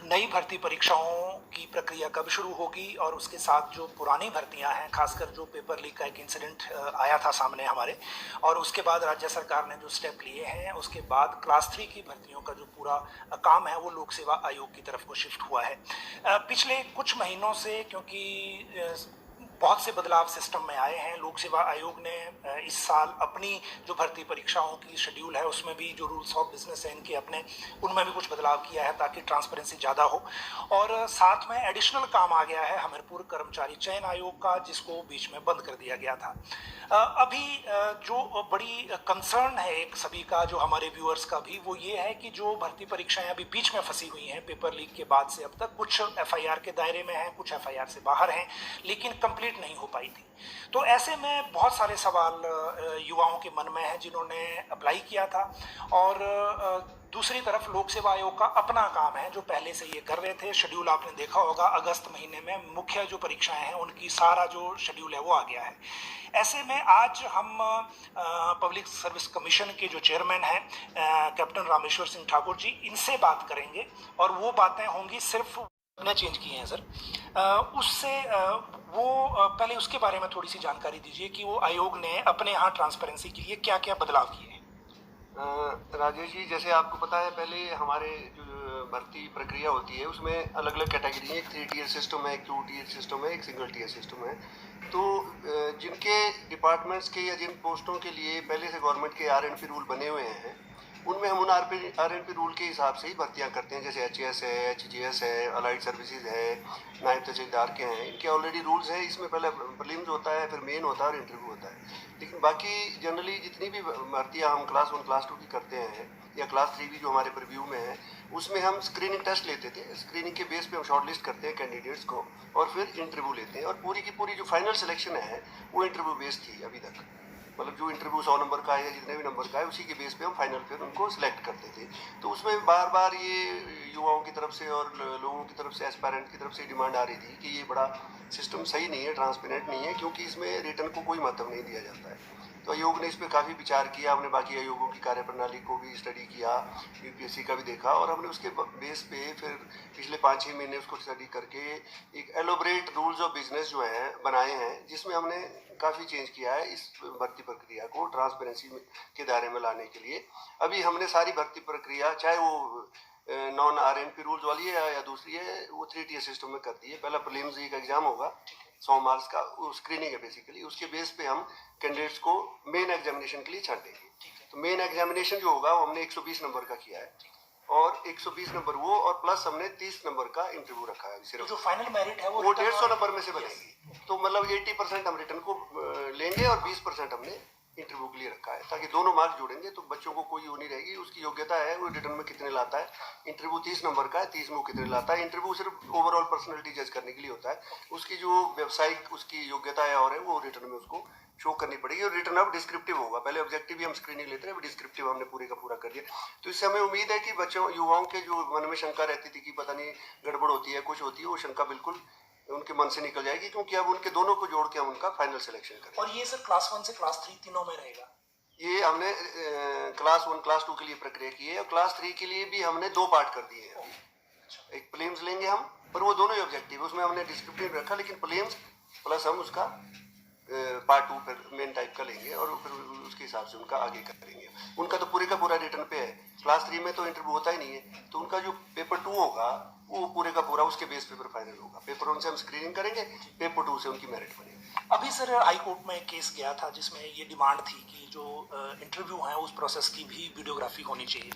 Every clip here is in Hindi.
नई भर्ती परीक्षाओं की प्रक्रिया कब शुरू होगी और उसके साथ जो पुरानी भर्तियां हैं, खासकर जो पेपर लीक का एक इंसिडेंट आया था सामने हमारे, और उसके बाद राज्य सरकार ने जो स्टेप लिए हैं, उसके बाद क्लास 3 की भर्तियों का जो पूरा काम है वो लोक सेवा आयोग की तरफ को शिफ्ट हुआ है। पिछले कुछ महीनों से, क्योंकि बहुत से बदलाव सिस्टम में आए हैं, लोक सेवा आयोग ने इस साल अपनी जो भर्ती परीक्षाओं की शेड्यूल है उसमें भी जो रूल्स ऑफ बिजनेस है इनके अपने, उनमें भी कुछ बदलाव किया है ताकि ट्रांसपेरेंसी ज़्यादा हो। और साथ में एडिशनल काम आ गया है हमीरपुर कर्मचारी चयन आयोग का, जिसको बीच में बंद कर दिया गया था। अभी जो बड़ी कंसर्न है एक सभी का, जो हमारे व्यूअर्स का भी, वो ये है कि जो भर्ती परीक्षाएं अभी बीच में फंसी हुई हैं पेपर लीक के बाद से अब तक, कुछ एफआईआर के दायरे में हैं, कुछ एफआईआर से बाहर हैं, लेकिन कंप्लीट नहीं हो पाई थी। तो ऐसे में बहुत सारे सवाल युवाओं के मन में हैं जिन्होंने अप्लाई किया था। और दूसरी तरफ लोक सेवा आयोग का अपना काम है जो पहले से ये कर रहे थे। शेड्यूल आपने देखा होगा, अगस्त महीने में मुख्य जो परीक्षाएं हैं उनकी सारा जो शेड्यूल है वो आ गया है। ऐसे में आज हम पब्लिक सर्विस कमीशन के जो चेयरमैन हैं कैप्टन रामेश्वर सिंह ठाकुर जी, इनसे बात करेंगे और वो बातें होंगी सिर्फ ने चेंज किए हैं सर। उससे पहले उसके बारे में थोड़ी सी जानकारी दीजिए कि वो आयोग ने अपने यहाँ ट्रांसपेरेंसी के लिए क्या क्या बदलाव किए हैं। राजेश जी, जैसे आपको पता है, पहले हमारे जो भर्ती प्रक्रिया होती है उसमें अलग अलग कैटेगरी है। एक 3 टियर सिस्टम है, एक 2 टियर सिस्टम है, एक सिंगल टियर सिस्टम है। तो जिनके डिपार्टमेंट्स के या जिन पोस्टों के लिए पहले से गवर्नमेंट के RNP रूल बने हुए हैं, उनमें हम उन RNP रूल के हिसाब से ही भर्तियां करते हैं। जैसे HAS है, HGS है, अलाइड सर्विसेज है, नायब तहसीलदार के हैं, इनके ऑलरेडी रूल्स हैं। इसमें पहले प्रीलिम्स होता है, फिर मेन होता है और इंटरव्यू होता है। लेकिन बाकी जनरली जितनी भी भर्तियां हम क्लास 1 क्लास 2 की करते हैं या क्लास 3 भी जो हमारे प्रीव्यू में है, उसमें हम स्क्रीनिंग टेस्ट लेते थे। स्क्रीनिंग के बेस पे हम शॉर्ट लिस्ट करते हैं कैंडिडेट्स को और फिर इंटरव्यू लेते हैं। और पूरी की पूरी जो फाइनल सिलेक्शन है वो इंटरव्यू बेस्ड थी अभी तक। मतलब जो इंटरव्यू 100 नंबर का है या जितने भी नंबर का है, उसी के बेस पे हम फाइनल फिर उनको सिलेक्ट करते थे। तो उसमें बार बार ये युवाओं की तरफ से और लोगों की तरफ से, एस्पायरेंट की तरफ से डिमांड आ रही थी कि ये बड़ा सिस्टम सही नहीं है, ट्रांसपेरेंट नहीं है, क्योंकि इसमें रिटर्न को कोई महत्व नहीं दिया जाता है। तो आयोग ने इस पर काफ़ी विचार किया। हमने बाकी आयोगों की कार्यप्रणाली को भी स्टडी किया, UPSC का भी देखा, और हमने उसके बेस पे फिर पिछले 5-6 महीने उसको स्टडी करके एक एलोबरेट रूल्स ऑफ बिजनेस जो है बनाए हैं, जिसमें हमने काफ़ी चेंज किया है इस भर्ती प्रक्रिया को ट्रांसपेरेंसी के दायरे में लाने के लिए। अभी हमने सारी भर्ती प्रक्रिया, चाहे वो नॉन RNP रूल्स वाली है या दूसरी है, वो 3 टियर सिस्टम में कर दी है। पहला प्रीलिम्स का एग्जाम होगा 100 मार्क्स का, वो स्क्रीनिंग है बेसिकली। उसके बेस पे हम कैंडिडेट्स को मेन एग्जामिनेशन के लिए छांटेंगे। तो मेन एग्जामिनेशन जो होगा वो हमने 120 नंबर का किया है, और 120 नंबर वो, और प्लस हमने 30 नंबर का इंटरव्यू रखा है। सिर्फ जो फाइनल मेरिट है वो 150 नंबर में से बनेगी। तो मतलब 80% हम रिटर्न को लेंगे और 20% हमने इंटरव्यू के लिए रखा है, ताकि दोनों मार्क्स जोड़ेंगे तो बच्चों को कोई वो नहीं रहेगी। उसकी योग्यता है वो रिटर्न में कितने लाता है। इंटरव्यू 30 नंबर का है, 30 में वो कितने लाता है। इंटरव्यू सिर्फ ओवरऑल पर्सनैलिटी जज करने के लिए होता है। उसकी जो व्यावसायिक उसकी योग्यता है और है, वो रिटर्न में उसको शो करनी पड़ेगी। और रिटर्न अब डिस्क्रिप्टिव होगा। पहले ऑब्जेक्टिव ही हम स्क्रीनिंग लेते हैं, डिस्क्रिप्टिव हमने पूरे का पूरा कर दिया। तो इससे हमें उम्मीद है कि बच्चों, युवाओं के जो मन में शंका रहती थी कि पता नहीं गड़बड़ होती है, कुछ होती है, वो शंका बिल्कुल उनके मन से निकल जाएगी, क्योंकि अब उनके दोनों को जोड़ के हम उनका फाइनल सिलेक्शन करेंगे। और ये सर क्लास 1 से क्लास 3 तीनों में रहेगा? ये हमने क्लास 1 क्लास 2 के लिए प्रक्रिया की है, और क्लास 3 के लिए भी हमने 2 पार्ट कर दिए हैं अभी। एक प्रीलिम्स लेंगे हम, पर वो दोनों ही ऑब्जेक्टिव, उसमें हमने डिस्क्रिप्टिव रखा, लेकिन प्रीलिम्स प्लस हम उसका पार्ट 2 फिर मेन टाइप का लेंगे, और फिर उसके हिसाब से उनका आगे करेंगे। उनका तो पूरे का पूरा रिटर्न पे है। क्लास 3 में तो इंटरव्यू होता ही नहीं है, तो उनका जो पेपर 2 होगा वो पूरे का पूरा उसके बेस पेपर फाइनल होगा। पेपर 1 से हम स्क्रीनिंग करेंगे, पेपर 2 से उनकी मेरिट बनेगी। अभी सर हाई कोर्ट में एक केस गया था जिसमें ये डिमांड थी कि जो इंटरव्यू है उस प्रोसेस की भी वीडियोग्राफी होनी चाहिए।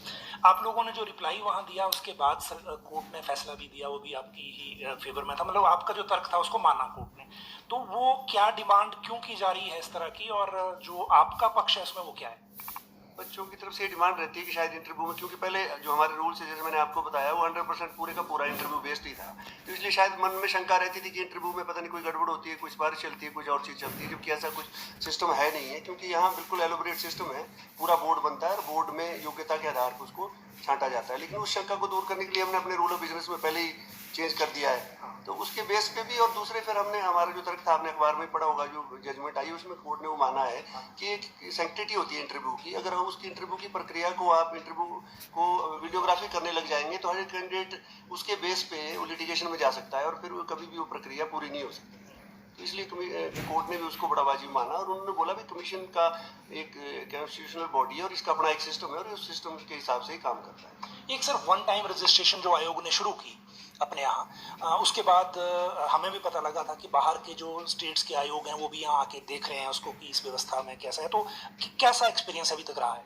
आप लोगों ने जो रिप्लाई वहाँ दिया, उसके बाद सर कोर्ट ने फैसला भी दिया, वो भी आपकी ही फेवर में था। मतलब आपका जो तर्क था उसको माना कोर्ट ने। तो वो क्या डिमांड क्यों की जा रही है इस तरह की, और जो आपका पक्ष है उसमें वो क्या है? बच्चों की तरफ से डिमांड रहती है कि शायद इंटरव्यू में, क्योंकि पहले जो हमारे रूल्स है, जैसे मैंने आपको बताया, वो 100% पूरे का पूरा इंटरव्यू बेस्ड ही था। तो इसलिए शायद मन में शंका रहती थी कि इंटरव्यू में पता नहीं कोई गड़बड़ होती है, कुछ सिफारिश चलती है, कुछ और चीज़ चलती है, जबकि ऐसा कुछ सिस्टम है नहीं है। क्योंकि यहाँ बिल्कुल एलोबरेट सिस्टम है, पूरा बोर्ड बनता है और बोर्ड में योग्यता के आधार पर उसको छांटा जाता है। लेकिन उस शंका को दूर करने के लिए हमने अपने रूल ऑफ बिजनेस में पहले ही चेंज कर दिया है। तो उसके बेस पे भी और दूसरे फिर हमने हमारा जो तर्क था, आपने अखबार में पढ़ा होगा, जो जजमेंट आई उसमें कोर्ट ने वो माना है कि एक सैंक्टिटी होती है इंटरव्यू की। अगर हम उसकी इंटरव्यू की प्रक्रिया को, आप इंटरव्यू को वीडियोग्राफी करने लग जाएंगे तो हर एक कैंडिडेट उसके बेस पे वो लिटिगेशन में जा सकता है और फिर कभी भी वो प्रक्रिया पूरी नहीं हो सकती। तो इसलिए कोर्ट ने भी उसको बड़ा वाजिब माना और उन्होंने बोला भी कमीशन का एक कॉन्स्टिट्यूशनल बॉडी है और इसका अपना एक सिस्टम है और उस सिस्टम के हिसाब से ही काम करता है। एक सर वन टाइम रजिस्ट्रेशन जो आयोग ने शुरू की अपने यहाँ, उसके बाद हमें भी पता लगा था कि बाहर के जो स्टेट्स के आयोग हैं वो भी यहाँ आके देख रहे हैं उसको कि इस व्यवस्था में कैसा है। तो कैसा एक्सपीरियंस अभी तक रहा है?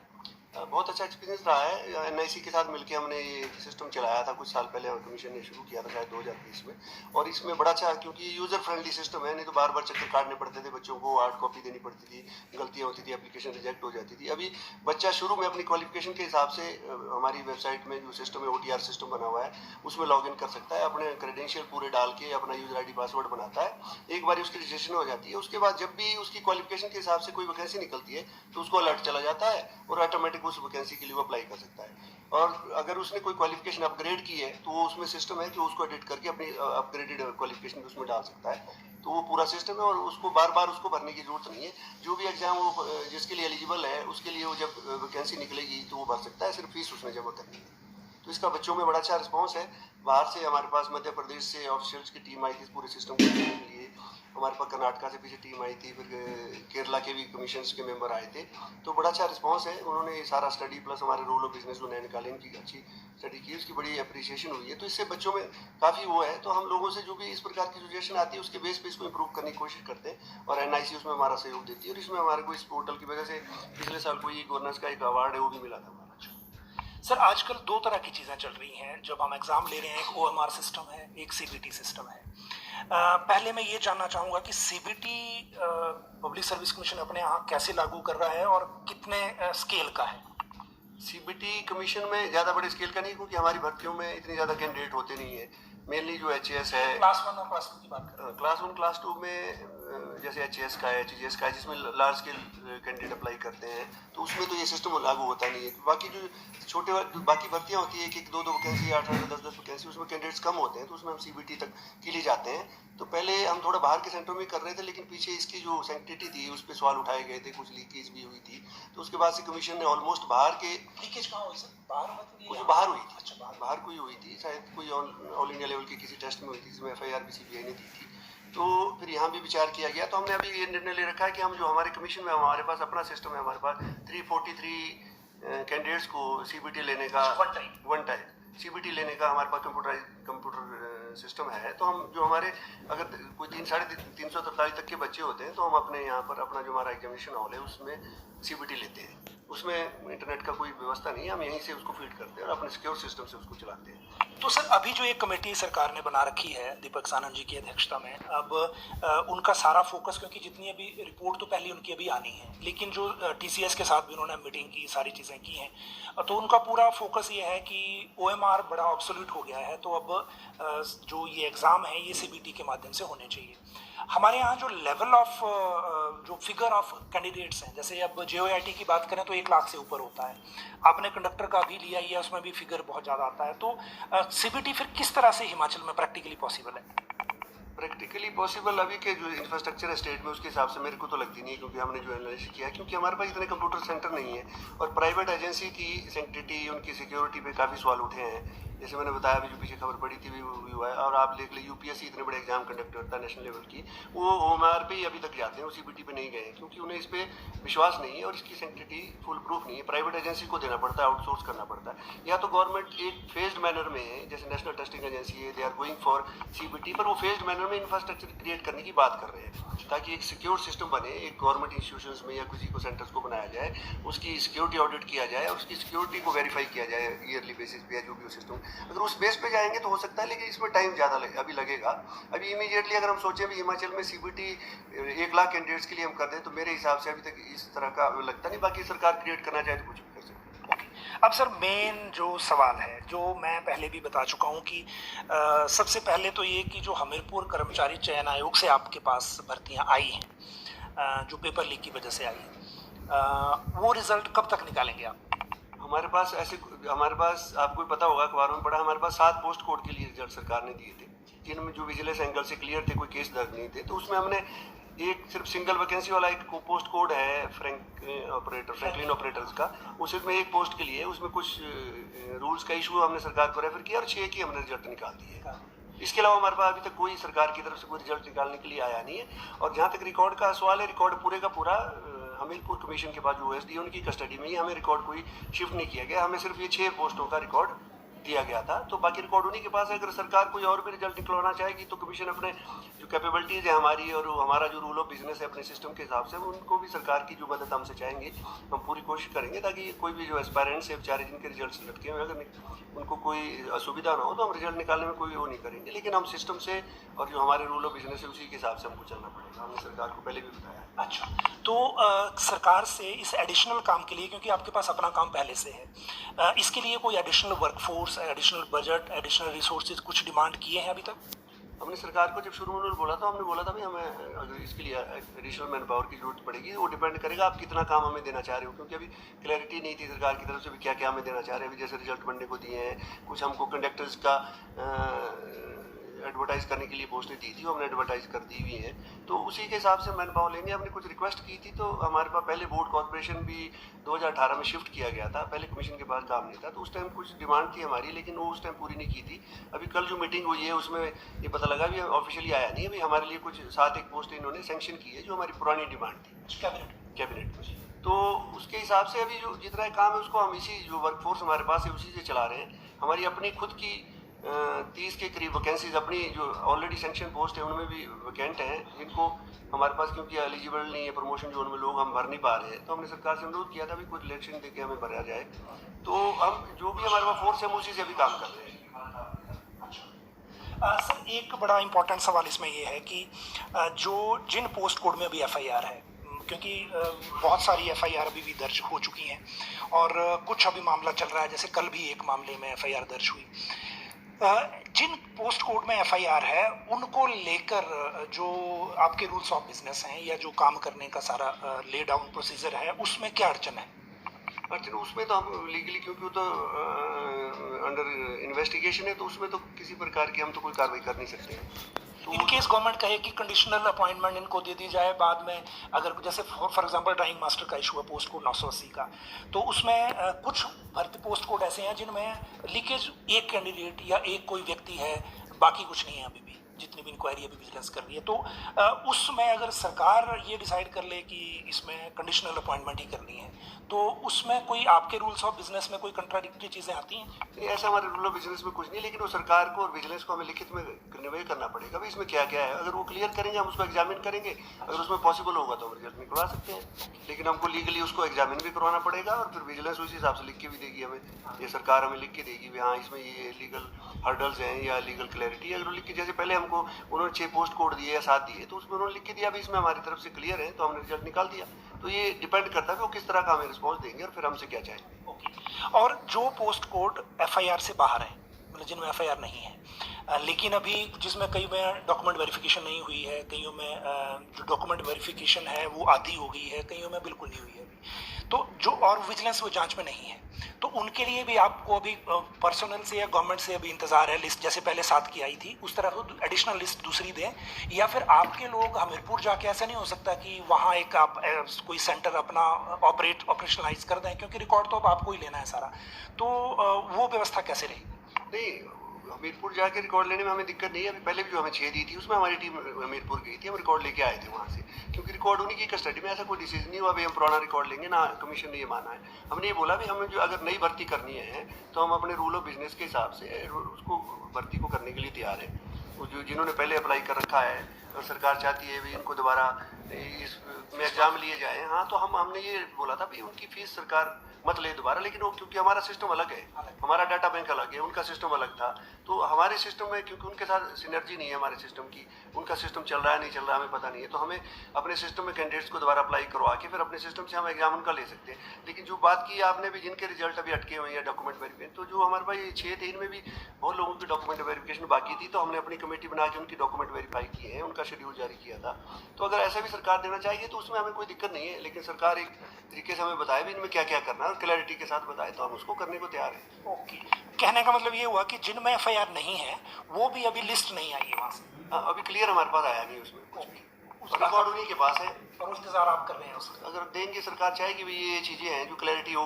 बहुत अच्छा एक्सपीरियंस रहा है। एनआईसी के साथ मिलकर हमने ये सिस्टम चलाया था कुछ साल पहले, और कमीशन ने शुरू किया था शायद 2020 में। और इसमें बड़ा अच्छा, क्योंकि यूज़र फ्रेंडली सिस्टम है, नहीं तो बार बार चक्कर काटने पड़ते थे बच्चों को, हार्ड कॉपी देनी पड़ती थी, गलतियाँ होती थी, एप्लीकेशन रिजेक्ट हो जाती थी। अभी बच्चा शुरू में अपनी क्वालिफिकेशन के हिसाब से हमारी वेबसाइट में जो सिस्टम है OTR सिस्टम बना हुआ है उसमें लॉगिन कर सकता है, अपने क्रेडेंशियल पूरे डाल के अपना यूज़र ID पासवर्ड बनाता है। एक बार उसकी रजिस्ट्रेशन हो जाती है, उसके बाद जब भी उसकी क्वालिफिकेशन के हिसाब से कोई वैकेंसी निकलती है तो उसको अलर्ट चला जाता है और ऑटोमेटिक उस वैकेंसी के लिए अप्लाई कर सकता है। और अगर उसने कोई क्वालिफिकेशन अपग्रेड की है तो वो उसमें सिस्टम है कि उसको एडिट करके अपनी अपग्रेडेड क्वालिफिकेशन उसमें डाल सकता है। तो वो पूरा सिस्टम है और उसको बार बार उसको भरने की जरूरत नहीं है। जो भी एग्जाम वो जिसके लिए एलिजिबल है उसके लिए वो जब वैकेंसी निकलेगी तो वो भर सकता है, सिर्फ फीस उसने जमा करनी है। तो इसका बच्चों में बड़ा अच्छा रिस्पॉन्स है। बाहर से हमारे पास मध्य प्रदेश से ऑफिशियल्स की टीम आई थी पूरे सिस्टम को देखने के लिए, हमारे पास कर्नाटका से पीछे टीम आई थी, फिर केरला के भी कमीशंस के मेंबर आए थे। तो बड़ा अच्छा रिस्पांस है। उन्होंने सारा स्टडी प्लस हमारे रूल ऑफ बिजनेस जो नए निकाले इनकी अच्छी स्टडी की, उसकी बड़ी अप्रिसिएशन हुई है। तो इससे बच्चों में काफ़ी वो है। तो हम लोगों से जो भी इस प्रकार की सजेशन आती है उसके बेस पे इसको इम्प्रूव करने की कोशिश करते हैं और NIC उसमें हमारा सहयोग देती है। और इसमें हमारे को इस पोर्टल की वजह से पिछले साल कोई गवर्नेंस का एक अवार्ड है वो भी मिला था। सर आजकल दो तरह की चीज़ें चल रही हैं जब हम एग्ज़ाम ले रहे हैं, एक OMR सिस्टम है, एक CBT सिस्टम है। पहले मैं ये जानना चाहूँगा कि CBT पब्लिक सर्विस कमीशन अपने यहाँ कैसे लागू कर रहा है और कितने स्केल का है? CBT कमीशन में ज़्यादा बड़े स्केल का नहीं, क्योंकि हमारी भर्तियों में इतने ज़्यादा कैंडिडेट होते नहीं है। मेनली जो HAS है, क्लास 1 और क्लास 2 की बात करें, क्लास 1 क्लास 2 में जैसे HAS का है, HGS का है, जिसमें लार्ज स्केल कैंडिडेट अप्लाई करते हैं, तो उसमें तो ये सिस्टम लागू होता नहीं है। बाकी जो छोटे बाकी भर्तियाँ होती है, एक 2 वैकेंसी, 8 10 वैकेंसी, उसमें कैंडिडेट्स कम होते हैं, तो उसमें हम CBT तक के लिए जाते हैं। तो पहले हम थोड़ा बाहर के सेंटर में कर रहे थे, लेकिन पीछे इसकी जो सैंक्टिटी थी उस पर सवाल उठाए गए थे, कुछ लीकेज भी हुई थी। तो उसके बाद से कमीशन ने ऑलमोस्ट बाहर के लीकेज कहाँ हुई सर? बाहर बाहर हुई थी। अच्छा, बाहर कोई हुई थी, शायद कोई ऑल इंडिया लेवल की किसी टेस्ट में हुई थी जिसमें FIR भी CBI ने दी थी। तो फिर यहाँ भी विचार किया गया। तो हमने अभी ये निर्णय ले रखा है कि हम जो हमारे कमीशन में हमारे पास अपना सिस्टम है, हमारे पास 343 कैंडिडेट्स को CBT लेने का वन टाइम CBT लेने का हमारे पास कंप्यूटर सिस्टम है। तो हम जो हमारे अगर कोई 343 तक के बच्चे होते हैं तो हम अपने यहाँ पर अपना जो हमारा एग्जामिनेशन हॉल है उसमें CBT लेते हैं। उसमें इंटरनेट का कोई व्यवस्था नहीं है, हम यहीं से उसको फीड करते हैं और अपने सिक्योर सिस्टम से उसको चलाते हैं। तो सर अभी जो एक कमेटी सरकार ने बना रखी है दीपक सानंद जी की अध्यक्षता में, अब उनका सारा फोकस, क्योंकि जितनी अभी रिपोर्ट तो पहले उनकी अभी आनी है, लेकिन जो TCS के साथ भी उन्होंने मीटिंग की, सारी चीज़ें की हैं, तो उनका पूरा फोकस ये है कि OMR बड़ा ऑब्सोल्यूट हो गया है, तो अब जो ये एग्ज़ाम है ये CBT के माध्यम से होने चाहिए। हमारे यहाँ जो लेवल ऑफ जो फिगर ऑफ कैंडिडेट्स हैं, जैसे अब JOIT की बात करें तो 1 लाख से ऊपर होता है, आपने कंडक्टर का भी लिया है, उसमें भी फिगर बहुत ज़्यादा आता है। तो CBT फिर किस तरह से हिमाचल में प्रैक्टिकली पॉसिबल है? प्रैक्टिकली पॉसिबल अभी के जो इंफ्रास्ट्रक्चर है स्टेट में उसके हिसाब से मेरे को तो लगती नहीं है, क्योंकि हमने जो एनालिसिस किया है, क्योंकि हमारे पास इतने कंप्यूटर सेंटर नहीं है और प्राइवेट एजेंसी की सैंक्टिटी, उनकी सिक्योरिटी पे काफ़ी सवाल उठे हैं। जैसे मैंने बताया अभी जो पीछे खबर पड़ी थी वो भी हुआ है। और आप देख ले UPSC इतने बड़े एग्जाम कंडक्ट करता है नेशनल लेवल की, वो OMR पे ही अभी तक जाते हैं, वो CBT पे नहीं गए हैं, क्योंकि उन्हें इस पर विश्वास नहीं है और इसकी सैंक्टिटी फुल प्रूफ नहीं है। प्राइवेट एजेंसी को देना पड़ता है, आउटसोर्स करना पड़ता है, या तो गवर्नमेंट एक फेज्ड मैनर में, जैसे नेशनल टेस्टिंग एजेंसी है, they are going for CBT, पर वो फेज्ड मैनर में इंफ्रास्ट्रक्चर क्रिएट करने की बात कर रहे हैं ताकि एक सिक्योर सिस्टम बने, एक गवर्नमेंट इंस्टीट्यूशंस में या किसी को सेंटर्स को बनाया जाए, उसकी सिक्योरिटी ऑडिट किया जाए और उसकी सिक्योरिटी को वेरीफाई किया जाए ईयरली बेसिस पे, या जो भी सिस्टम। अगर उस बेस पे जाएंगे तो हो सकता है, लेकिन इसमें टाइम ज़्यादा अभी लगेगा। अभी इमीडिएटली अगर हम सोचें भी हिमाचल में CBT 1 लाख कैंडिडेट्स के लिए हम कर दें तो मेरे हिसाब से अभी तक इस तरह का लगता नहीं। बाकी सरकार क्रिएट करना चाहे तो कुछ भी कर सकती है। अब सर मेन जो सवाल है, जो मैं पहले भी बता चुका हूँ कि सबसे पहले तो ये कि जो हमीरपुर कर्मचारी चयन आयोग से आपके पास भर्तियाँ आई हैं, जो पेपर लीक की वजह से आई, वो रिज़ल्ट कब तक निकालेंगे आप? हमारे पास आपको भी पता होगा, अखबारों में पढ़ा, हमारे पास 7 पोस्ट कोड के लिए रिजल्ट सरकार ने दिए थे, जिनमें जो विजिलेंस एंगल से क्लियर थे, कोई केस दर्ज नहीं थे। तो उसमें हमने एक सिर्फ सिंगल वैकेंसी वाला एक पोस्ट कोड है फ्रैंकलिन ऑपरेटर्स का, उसमें एक पोस्ट के लिए उसमें कुछ रूल्स का इशू हमने सरकार को रेफर किया और 6 की हमने रिजल्ट निकाल दिए। इसके अलावा हमारे पास अभी तक कोई सरकार की तरफ से कोई रिजल्ट निकालने के लिए आया नहीं है। और जहाँ तक रिकॉर्ड का सवाल है, रिकॉर्ड पूरे का पूरा हमीरपुर कमीशन के पास जो OSD उनकी कस्टडी में ही, हमें रिकॉर्ड कोई शिफ्ट नहीं किया गया। हमें सिर्फ ये 6 पोस्टों का रिकॉर्ड दिया गया था, तो बाकी रिकॉर्ड उन्हीं के पास है। अगर सरकार कोई और भी रिजल्ट निकलवाना चाहेगी तो कमीशन अपने जो कैपेबिलिटीज़ है हमारी और हमारा जो रूल ऑफ बिजनेस है अपने सिस्टम के हिसाब से, उनको भी सरकार की जो मदद हमसे चाहेंगे हम पूरी कोशिश करेंगे, ताकि कोई भी जो एस्पायरेंट्स है बेचारे जिनके रिजल्ट लटके हुए, अगर उनको कोई असुविधा ना हो तो हम रिजल्ट निकालने में कोई वो नहीं करेंगे। लेकिन हम सिस्टम से और जो हमारे रूल ऑफ बिजनेस है उसी के हिसाब से हमको चलना पड़ेगा, हमने सरकार को पहले भी बताया। अच्छा, तो सरकार से इस एडिशनल काम के लिए, क्योंकि आपके पास अपना काम पहले से है, इसके लिए कोई additional workforce, additional budget, additional resources कुछ डिमांड किए हैं अभी तक? हमने सरकार को जब शुरू में बोला था, हमने बोला था भाई हमें अगर इसके लिए एडिशनल मैन पावर की जरूरत पड़ेगी, वो डिपेंड करेगा आप कितना काम हमें देना चाह रहे हो, क्योंकि अभी क्लैरिटी नहीं थी सरकार की तरफ से भी क्या क्या हमें देना चाह रहे हैं। अभी जैसे रिजल्ट बनने को दिए हैं, कुछ हमको कंडक्टर्स का एडवर्टाइज करने के लिए पोस्टें दी थी, वो हमने एडवर्टाइज कर दी हुई हैं, तो उसी के हिसाब से मैन पावर लेंगे। हमने कुछ रिक्वेस्ट की थी, तो हमारे पास पहले बोर्ड कॉर्पोरेशन भी 2018 में शिफ्ट किया गया था, पहले कमीशन के पास काम नहीं था, तो उस टाइम कुछ डिमांड थी हमारी, लेकिन वो उस टाइम पूरी नहीं की थी। अभी कल जो मीटिंग हुई है उसमें ये पता लगा भी ऑफिशियली आया नहीं है, अभी हमारे लिए कुछ 7 एक पोस्ट इन्होंने सैंक्शन की है जो हमारी पुरानी डिमांड थी कैबिनेट में। तो उसके हिसाब से अभी जो जितना काम है उसको हम इसी जो वर्कफोर्स हमारे पास है उसी से चला रहे हैं। हमारी अपनी खुद की 30 के करीब वैकेंसीज अपनी जो ऑलरेडी सैंक्शन पोस्ट है उनमें भी वैकेंट हैं, जिनको हमारे पास क्योंकि एलिजिबल नहीं है प्रमोशन जोन में लोग, हम भर नहीं पा रहे हैं, तो हमने सरकार से अनुरोध किया था भी कोई इलेक्शन दे के हमें भरा जाए। तो हम जो भी हमारे पास फोर्स है हम उसी से भी काम कर रहे हैं। सर, एक बड़ा इम्पोर्टेंट सवाल इसमें ये है कि जो जिन पोस्ट कोड में अभी FIR है, क्योंकि बहुत सारी FIR अभी भी दर्ज हो चुकी हैं और कुछ अभी मामला चल रहा है, जैसे कल भी एक मामले में FIR दर्ज हुई। जिन पोस्ट कोड में FIR है उनको लेकर जो आपके रूल्स ऑफ बिजनेस हैं या जो काम करने का सारा ले डाउन प्रोसीजर है, उसमें क्या अड़चन है? अड़चन उसमें तो हम लीगली, क्योंकि वो तो अंडर इन्वेस्टिगेशन है, तो उसमें तो किसी प्रकार की हम तो कोई कार्रवाई कर नहीं सकते हैं। इन केस गवर्नमेंट कहे कि कंडीशनल अपॉइंटमेंट इनको दे दी जाए बाद में, अगर जैसे फॉर एग्जांपल ड्राइंग मास्टर का इशू है पोस्ट कोड 980 का, तो उसमें कुछ भर्ती पोस्ट कोड ऐसे हैं जिनमें लीकेज एक कैंडिडेट या एक कोई व्यक्ति है, बाकी कुछ नहीं है अभी भी, जितनी भी इंक्वायरी अभी विजिलेंस कर रही है। तो उसमें अगर सरकार ये डिसाइड कर ले कि इसमें कंडीशनल अपॉइंटमेंट ही करनी है, तो उसमें कोई आपके रूल्स ऑफ बिजनेस में कोई कंट्राडिक्टरी चीज़ें आती हैं? नहीं, ऐसा हमारे रूल ऑफ बिजनेस में कुछ नहीं, लेकिन वो सरकार को और विजिलेंस को हमें लिखित में कन्वे करना पड़ेगा भाई इसमें क्या क्या है। अगर वो क्लियर करेंगे हम उसको एग्जामिन करेंगे, अगर उसमें पॉसिबल होगा तो हम रिजल्ट निकलवा सकते हैं, लेकिन हमको लीगली उसको एग्जामिन भी करवाना पड़ेगा और फिर विजिलेंस उसी हिसाब से लिख के भी देगी हमें, ये सरकार हमें लिख के देगी भी हाँ इसमें ये लीगल हर्डल्स हैं या लीगल क्लैरिटी। अगर लिख के, जैसे पहले हमको उन्होंने 6 पोस्ट कोड दिए या 7 दिए, तो उसमें उन्होंने लिख के दिया भी इसमें हमारी तरफ से क्लियर है, तो हमने रिजल्ट निकाल दिया। तो ये डिपेंड करता है वो किस तरह का हमें रिस्पॉन्स देंगे और फिर हमसे क्या चाहेंगे। और जो पोस्ट कोड FIR से बाहर है, मतलब जिनमें FIR नहीं है, लेकिन अभी जिसमें कई में डॉक्यूमेंट वेरिफिकेशन नहीं हुई है, कईयों में जो डॉक्यूमेंट वेरिफिकेशन है वो आधी हो गई है, कईयों में बिल्कुल नहीं हुई है अभी, तो जो और विजिलेंस वो जांच में नहीं है, तो उनके लिए भी आपको अभी पर्सनल से या गवर्नमेंट से अभी इंतजार है लिस्ट, जैसे पहले 7 की आई थी उस तरह एडिशनल लिस्ट दूसरी दें, या फिर आपके लोग हमीरपुर जाके, ऐसा नहीं हो सकता कि वहाँ एक आप कोई सेंटर अपना ऑपरेशनलाइज कर दें, क्योंकि रिकॉर्ड तो अब आपको ही लेना है सारा, तो वो व्यवस्था कैसे रहेगी? नहीं, हमीरपुर जाके रिकॉर्ड लेने में हमें दिक्कत नहीं है। अभी पहले भी जो हमें 6 दी थी उसमें हमारी टीम हमीरपुर गई थी, हम रिकॉर्ड लेके आए थे वहाँ से, क्योंकि रिकॉर्ड उन्हीं की कस्टडी में, ऐसा कोई डिसीजन नहीं हुआ अभी हम पुराना रिकॉर्ड लेंगे ना, कमीशन ने ये माना है। हमने ये बोला भी हमें जो अगर नई भर्ती करनी है तो हम अपने रूल ऑफ बिजनेस के हिसाब से उसको भर्ती को करने के लिए तैयार है। वो जो जिन्होंने पहले अप्लाई कर रखा है और सरकार चाहती है भी इनको दोबारा इसमें एग्जाम लिए जाए, हाँ तो हमने ये बोला था भी उनकी फीस सरकार मत ले दोबारा, लेकिन वो क्योंकि हमारा सिस्टम अलग है, हमारा डाटा बैंक अलग है, उनका सिस्टम अलग था, तो हमारे सिस्टम में क्योंकि उनके साथ सिनर्जी नहीं है हमारे सिस्टम की, उनका सिस्टम चल रहा है नहीं चल रहा है हमें पता नहीं है, तो हमें अपने सिस्टम में कैंडिडेट्स को दोबारा अप्लाई करवा के फिर अपने सिस्टम से हम एग्जाम उनका ले सकते हैं। लेकिन जो बात की आपने भी जिनके रिजल्ट अभी अटके हुए हैं डॉक्यूमेंट वेरिफिकेशन, तो जो हमारे पास 6 थे इनमें भी बहुत लोगों की डॉक्यूमेंट वेरिफिकेशन बाकी थी, तो हमने अपनी कमेटी बना के उनकी डॉक्यूमेंट वेरीफाई किए हैं, उनका शेड्यूल जारी किया था। तो अगर ऐसा भी सरकार देना चाहिए तो उसमें हमें कोई दिक्कत नहीं है, लेकिन सरकार एक तरीके से हमें बताए भी इनमें क्या क्या करना है, और क्लैरिटी के साथ बताए तो हम उसको करने को तैयार हैं। ओके, कहने का मतलब ये हुआ कि जिनमें एफआईआर नहीं है वो भी अभी लिस्ट नहीं आई है वहाँ से। हाँ, अभी क्लियर हमारे पास आया नहीं उसमें कुछ भी, उसका रिकॉर्ड उन्हीं के पास है। और इंतजार आप कर रहे हैं उसका। अगर देंगे, सरकार चाहेगी भी ये चीज़ें हैं जो क्लैरिटी हो,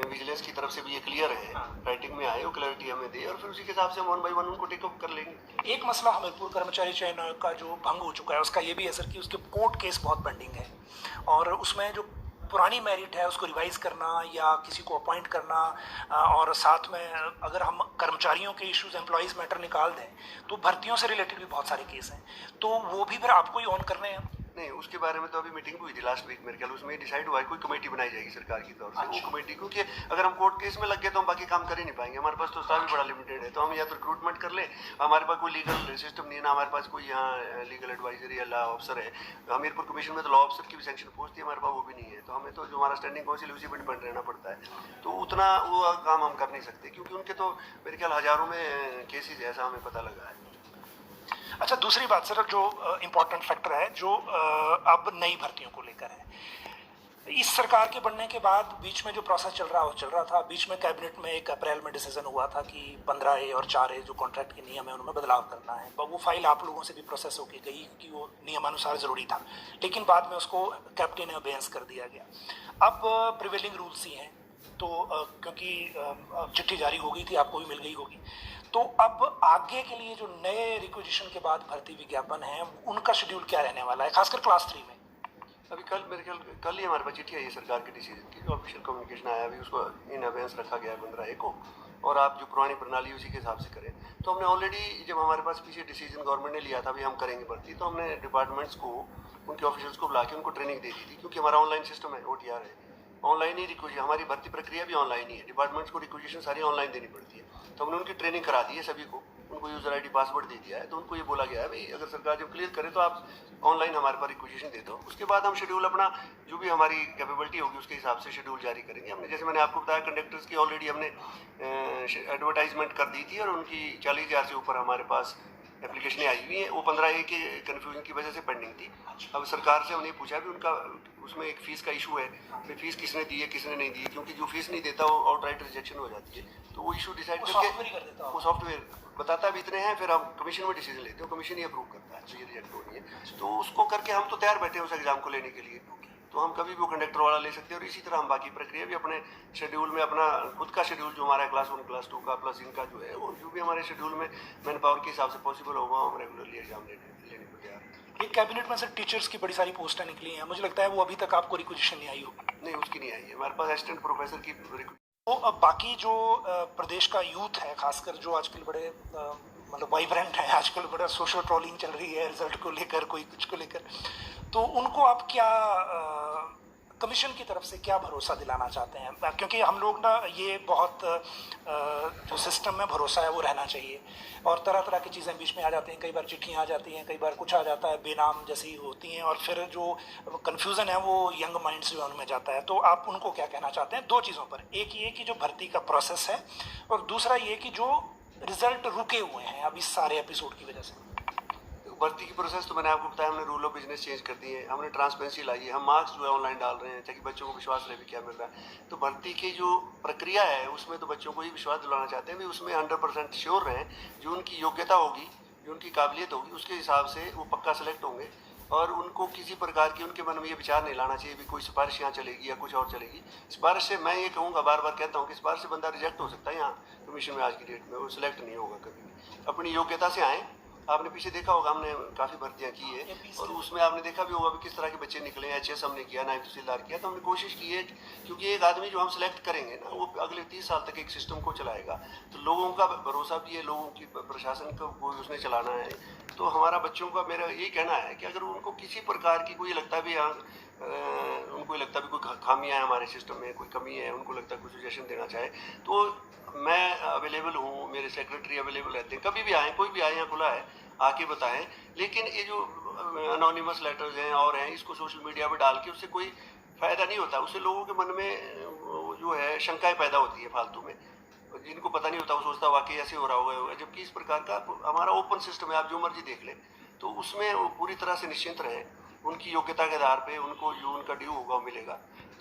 विजिलेंस की तरफ से भी ये क्लियर है, राइटिंग में आए, वो क्लैरिटी हमें दे और फिर उसी के हिसाब से हम 1 बाई 1 उनको टेकअप कर लेंगे। एक मसला हमीरपुर कर्मचारी चयन आयोग का जो भंग हो चुका है उसका ये भी है सर कि उसके कोर्ट केस बहुत पेंडिंग है और उसमें जो पुरानी मेरिट है उसको रिवाइज करना या किसी को अपॉइंट करना और साथ में अगर हम कर्मचारियों के इश्यूज एम्प्लॉयज़ मैटर निकाल दें तो भर्तियों से रिलेटेड भी बहुत सारे केस हैं, तो वो भी फिर आपको ही ऑन करने हैं। नहीं, उसके बारे में तो अभी मीटिंग हुई थी लास्ट वीक मेरे ख्याल, उसमें डिसाइड हुआ है कोई कमेटी बनाई जाएगी सरकार की तरफ से। वो कमेटी, क्योंकि अगर हम कोर्ट केस में लग गए तो हम बाकी काम कर ही नहीं पाएंगे, हमारे पास तो स्टाफ भी बड़ा लिमिटेड है, तो हम या तो रिक्रूटमेंट कर ले, हमारे पास कोई लीगल सिस्टम नहीं है ना, हमारे पास कोई यहाँ लीगल एडवाइजर या लॉ ऑफिसर है। हमीरपुर कमीशन में तो लॉ ऑफिसर की भी सेंक्शन पोस्ट है, हमारे पास वो भी नहीं है, तो हमें तो जो हमारा स्टैंडिंग काउंसिल उसी पर डिपेंड रहना पड़ता है, तो उतना वो काम हम कर नहीं सकते क्योंकि उनके तो मेरे ख्याल हज़ारों में केसेज है, ऐसा हमें पता लगा है। अच्छा, दूसरी बात सर जो इम्पोर्टेंट फैक्टर है जो अब नई भर्तियों को लेकर है, इस सरकार के बनने के बाद बीच में जो प्रोसेस चल रहा था, बीच में कैबिनेट में 1 अप्रैल में डिसीजन हुआ था कि 15A और 4A जो कॉन्ट्रैक्ट के नियम है उनमें बदलाव करना है, वो फाइल आप लोगों से भी प्रोसेस होके गई कि वो नियमानुसार ज़रूरी था, लेकिन बाद में उसको कैबिनेट ने अबेंस कर दिया गया। अब प्रिवेलिंग रूल्स ही हैं, तो क्योंकि चिट्ठी जारी हो गई थी, आपको भी मिल गई होगी, तो अब आगे के लिए जो नए रिक्विजिशन के बाद भर्ती विज्ञापन है उनका शेड्यूल क्या रहने वाला है, खासकर क्लास 3 में? अभी कल मेरे ख्याल कल ही हमारे पास चिट्ठी आई है सरकार के डिसीजन की, जो ऑफिशियल कम्युनिकेशन आया, अभी उसको इन अवेंस रखा गया है 15A को, और आप जो पुरानी प्रणाली उसी के हिसाब से करें। तो हमने ऑलरेडी, जब हमारे पास पीछे डिसीजन गवर्नमेंट ने लिया था भी हम करेंगे भर्ती, तो हमने डिपार्टमेंट्स को, उनके ऑफिसर्स को बुला के उनको ट्रेनिंग दे दी थी, क्योंकि हमारा ऑनलाइन सिस्टम है, OTR है, ऑनलाइन ही रिक्वेजिशन, हमारी भर्ती प्रक्रिया भी ऑनलाइन ही है, डिपार्टमेंट्स को रिक्वेजिशन सारी ऑनलाइन देनी पड़ती है, तो हमने उनकी ट्रेनिंग करा दी है सभी को, उनको यूज़र ID पासवर्ड दे दिया है, तो उनको ये बोला गया है भाई अगर सरकार जब क्लियर करे तो आप ऑनलाइन हमारे पास रिक्वेजिशन दे दो, उसके बाद हम शेड्यूल अपना जो भी हमारी कैपेबिलिटी होगी उसके हिसाब से शेड्यूल जारी करेंगे। हमने, जैसे मैंने आपको बताया, कंडक्टर्स की ऑलरेडी हमने एडवर्टाइजमेंट कर दी थी और उनकी 40,000 से ऊपर हमारे पास एप्लीकेशनें आई हुई हैं, वो 15A के कन्फ्यूजन की वजह से पेंडिंग थी। अब सरकार से हमने पूछा भी, उनका उसमें एक फ़ीस का इशू है, फिर फीस किसने दी है किसने नहीं दी है, क्योंकि जो फीस नहीं देता वो आउटराइट रिजेक्शन हो जाती है, तो वो इशू डिसाइड करके वो सॉफ्टवेयर बताता भी इतने हैं, फिर हम कमीशन में डिसीजन लेते हो, कमीशन ही अप्रूव करता है, तो ये रिजेक्ट होनी है, तो उसको करके हम तो तैयार बैठे हैं उस एग्जाम को लेने के लिए, तो हम कभी भी वो कंडक्टर वाला ले सकते हैं, और इसी तरह हम बाकी प्रक्रिया भी अपने शेड्यूल में, अपना खुद का शेड्यूल जो हमारा क्लास 1 क्लास 2 का प्लस इनका जो है, वो जो भी हमारे शेड्यूल में मैन पावर के हिसाब से पॉसिबल होगा हम रेगुलरली एग्जाम लेने को तैयार हैं। एक कैबिनेट में सर टीचर्स की बड़ी सारी पोस्टें निकली हैं, मुझे लगता है वो अभी तक आपको रिक्वेजिशन नहीं आई होगी। नहीं, उसकी नहीं आई है, हमारे पास असिस्टेंट प्रोफेसर की। तो अब बाकी जो प्रदेश का यूथ है, खासकर जो आजकल बड़े मतलब वाइब्रेंट है, आजकल बड़ा सोशल ट्रोलिंग चल रही है रिजल्ट को लेकर, कोई कुछ को लेकर, तो उनको आप क्या कमीशन की तरफ से क्या भरोसा दिलाना चाहते हैं? क्योंकि हम लोग ना ये बहुत जो सिस्टम में भरोसा है वो रहना चाहिए, और तरह तरह की चीज़ें बीच में आ जाती हैं, कई बार चिट्ठियाँ आ जाती हैं, कई बार कुछ आ जाता है, बेनाम जैसी होती हैं, और फिर जो कन्फ्यूज़न है वो यंग माइंड्स जो उनमें जाता है, तो आप उनको क्या कहना चाहते हैं 2 चीज़ों पर? एक ये कि जो भर्ती का प्रोसेस है, और दूसरा ये कि जो रिजल्ट रुके हुए हैं अब इस सारे एपिसोड की वजह से। भर्ती की प्रोसेस तो मैंने आपको बताया, हमने रूल ऑफ बिजनेस चेंज कर दिए, हमने ट्रांसपेरेंसी लाई है, हम मार्क्स जो है ऑनलाइन डाल रहे हैं ताकि बच्चों को विश्वास रहे भी क्या मिल रहा है, तो भर्ती की जो प्रक्रिया है उसमें तो बच्चों को ही विश्वास दिलाना चाहते हैं भी उसमें 100% श्योर रहें, जो उनकी योग्यता होगी, जो उनकी काबिलियत होगी, उसके हिसाब से वो पक्का सेलेक्ट होंगे, और उनको किसी प्रकार की उनके मन में ये विचार नहीं लाना चाहिए भी कोई सिफारिश यहाँ चलेगी या कुछ और चलेगी। सिफारिश से मैं ये कहूँगा, बार बार कहता हूँ कि सिफारिश से बंदा रिजेक्ट हो सकता है यहाँ कमीशन में, आज की डेट में वो सिलेक्ट नहीं होगा कभी भी। अपनी योग्यता से आएँ, आपने पीछे देखा होगा हमने काफ़ी भर्तियां की है, और उसमें आपने देखा भी होगा भी किस तरह के बच्चे निकले हैं, HS हमने किया, नायब तहसीलदार किया, तो हमने कोशिश की है, क्योंकि एक आदमी जो हम सेलेक्ट करेंगे ना वो अगले 30 साल तक एक सिस्टम को चलाएगा, तो लोगों का भरोसा भी है, लोगों की प्रशासन को उसने चलाना है, तो हमारा बच्चों का मेरा यही कहना है कि अगर उनको किसी प्रकार की कोई लगता भी उनको लगता भी कोई खामियाँ है हमारे सिस्टम में, कोई कमी है, उनको लगता है कोई सजेशन देना चाहे, तो मैं अवेलेबल हूँ, मेरे सेक्रेटरी अवेलेबल रहते हैं, कभी भी आएँ, कोई भी आए, यहाँ खुला है, आके बताएं। लेकिन ये जो अनोनिमस लेटर्स हैं और हैं, इसको सोशल मीडिया पे डाल के उससे कोई फ़ायदा नहीं होता, उससे लोगों के मन में जो है शंकाएं पैदा होती है फालतू में, जिनको पता नहीं होता वो सोचता वाकई ऐसे हो रहा होगा, जबकि इस प्रकार का हमारा ओपन सिस्टम है, आप जो मर्जी देख लें, तो उसमें पूरी तरह से निश्चिंत रहें, उनकी योग्यता के आधार पे उनको जो उनका ड्यू होगा वो मिलेगा।